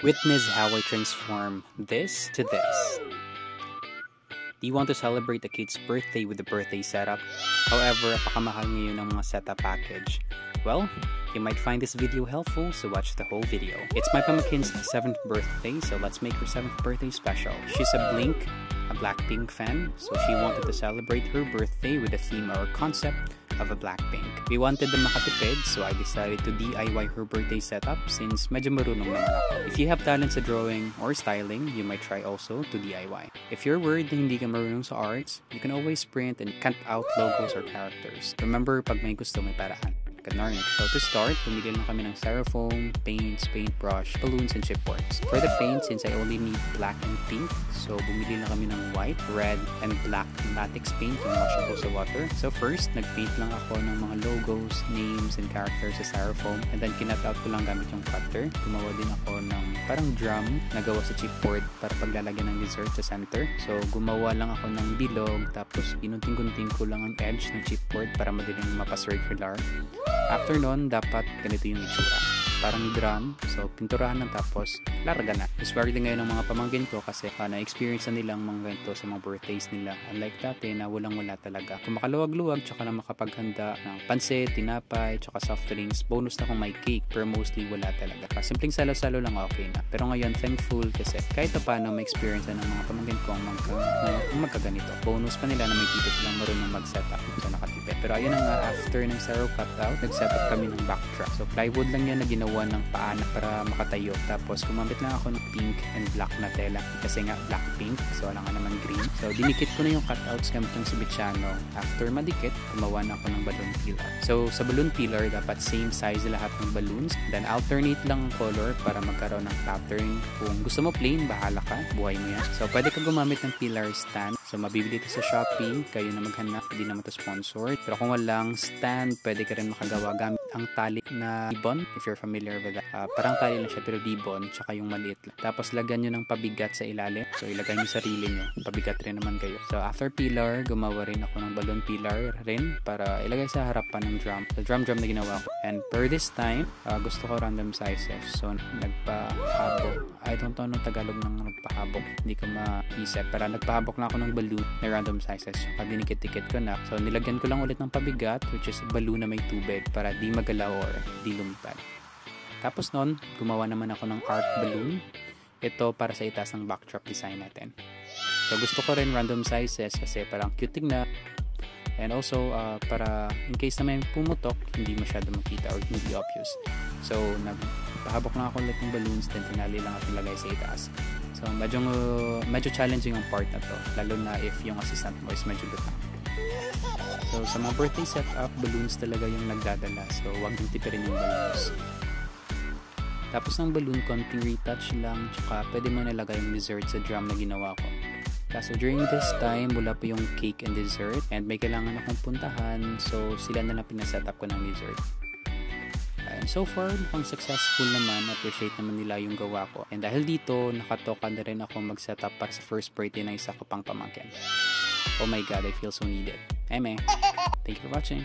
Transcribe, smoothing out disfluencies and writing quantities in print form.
Witness how I transform this to this. Do you want to celebrate a kid's birthday with a birthday setup? However, pakamahal ngayon ng mga setup package. Well, you might find this video helpful, so watch the whole video. It's my pamakin's 7th birthday, so let's make her 7th birthday special. She's a Blink, a Blackpink fan, so she wanted to celebrate her birthday with a theme or concept of a Blackpink. We wanted na makatipid, so I decided to DIY her birthday setup since medyo marunong naman ako. If you have talent sa drawing or styling, you might try also to DIY. If you're worried na hindi ka marunong sa arts, you can always print and cut out logos or characters. Remember, pag may gusto, may paraan. So to start, pumili lang kami ng styrofoam, paints, paintbrush, balloons, and chipboards. For the paint, since I only need black and pink, so bumili lang kami ng white, red, and black latex paint yung washable sa water. So first, nagpaint lang ako ng mga logos, names, and characters sa styrofoam, and then kinat out ko lang gamit yung cutter. Gumawa din ako ng parang drum na gawa sa chipboard para paglalagyan ng dessert sa center. So gumawa lang ako ng bilog, tapos gunting-gunting ko lang ang edge ng chipboard para madaling mapacircular. After nun, dapat ganito yung itsura. Parang drum, so pinturahan lang tapos larga na. Swerte ngayon ng mga pamangkin ko kasi na-experience na nilang mga ganito sa mga birthdays nila. Unlike dati na walang-wala talaga. Kung makaluwag-luwag, tsaka na makapaghanda ng pansit, tinapay, tsaka soft drinks, bonus na kung may cake, pero mostly wala talaga. Simpleng salo-salo lang okay na. Pero ngayon, thankful kasi kahit pa paano ma-experience na ng mga pamangkin ko ang magkaganito. Bonus pa nila na may dito silang marunong mag-setup. So nakatipid. Pero ayun nga, after ng zero cutout, nag-setup kami ng backdrop. So plywood lang yan na ginawa ng paana para makatayo. Tapos gumamit lang ako ng pink and black na tela kasi nga black pink, so wala nga naman green. So dinikit ko na yung cutouts gamit yung Sibiciano. After madikit, gumawa na ako ng balloon pillar. So sa balloon pillar, dapat same size lahat ng balloons. Then alternate lang ang color para magkaroon ng pattern. Kung gusto mo plain, bahala ka, buhay mo yan. So pwede ka gumamit ng pillar stand. So mabibili ito sa Shopee, kayo na maghanap, hindi naman ito sponsored. Pero kung walang stand, pwede ka rin makagawa gamit ang tali na ribbon, if you're familiar with that. Parang tali lang siya pero ribbon, tsaka yung maliit lang. Tapos lagyan nyo ng pabigat sa ilalim. So ilagay nyo sarili nyo, pabigat rin naman kayo. So after pillar, gumawa rin ako ng balloon pillar rin para ilagay sa harapan ng drum. So drum na ginawa ko. And per this time, gusto ko random sizes. So nagpahabok. I don't know anong Tagalog ng nagpahabok. Hindi ko maisip. Pero nagpahabok na ako ng balloon na random sizes. So dinikit-tikit ko na. So nilagyan ko lang ulit ng pabigat, which is balloon na may tubig para di magalaw or di lumipad. Tapos nun, gumawa naman ako ng art balloon. Ito para sa itaas ng backdrop design natin. So gusto ko rin random sizes kasi parang cute tignan. And also, para in case na may pumutok, hindi masyado makita or hindi obvious. So, nagpahabok lang ako ulit ng balloons, then tinali lang at nilagay sa itaas. So, medyo challenging ang part na to, lalo na if yung assistant mo is medyo lutang. So, sa mga birthday setup, balloons talaga yung nagdadala. So, huwag nang tipirin yung balloons. Tapos ng balloon, konting retouch lang, tsaka pwede mo nilagay yung dessert sa drum na ginawa ko. Kaso during this time, wala pa yung cake and dessert and may kailangan akong puntahan, so sila na lang pinasetup ko ng dessert. And so far, mukhang successful naman, appreciate naman nila yung gawa ko. And dahil dito, nakatoka na rin ako mag-setup para sa first birthday ng isa ko pang pamangkin. Oh my god, I feel so needed. Thank you for watching.